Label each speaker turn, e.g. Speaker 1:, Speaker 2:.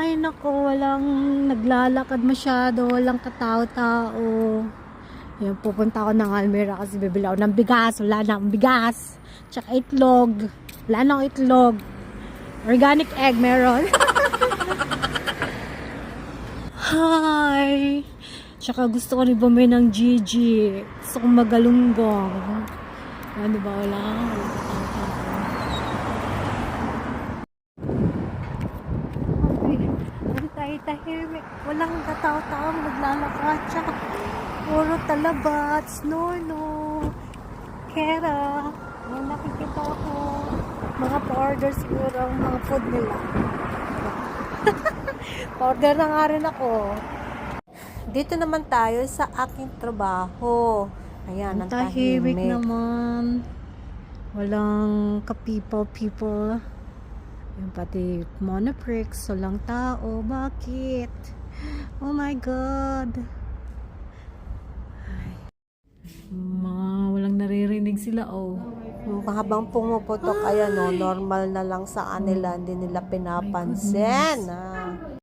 Speaker 1: Ay nako, walang naglalakad masyado, walang katao-tao. Ayun, pupunta ako ng Almira kasi bibili ako ng bigas. Wala na akong bigas. Tsaka itlog. Wala na akong itlog. Organic egg meron. Hi! Tsaka gusto ko rin bumili ng Gigi. Gusto kong magalunggong. Ano ba? Wala katao-tao. Tahimik, walang katao-tao naglalakad, tsaka puro talabat, snono, kera. May nakikita ako mga pa-order siguro ang mga food nila. Order na nga rin ako. Dito naman tayo sa aking trabaho. Ayan, ang tahimik naman, walang ka-people. Yung pati monoprix, walang tao. Bakit? Oh my God. Ay. Walang naririnig sila, oh.
Speaker 2: Habang pumuputok, ayan o, normal na lang sa kanila, hindi nila pinapansin.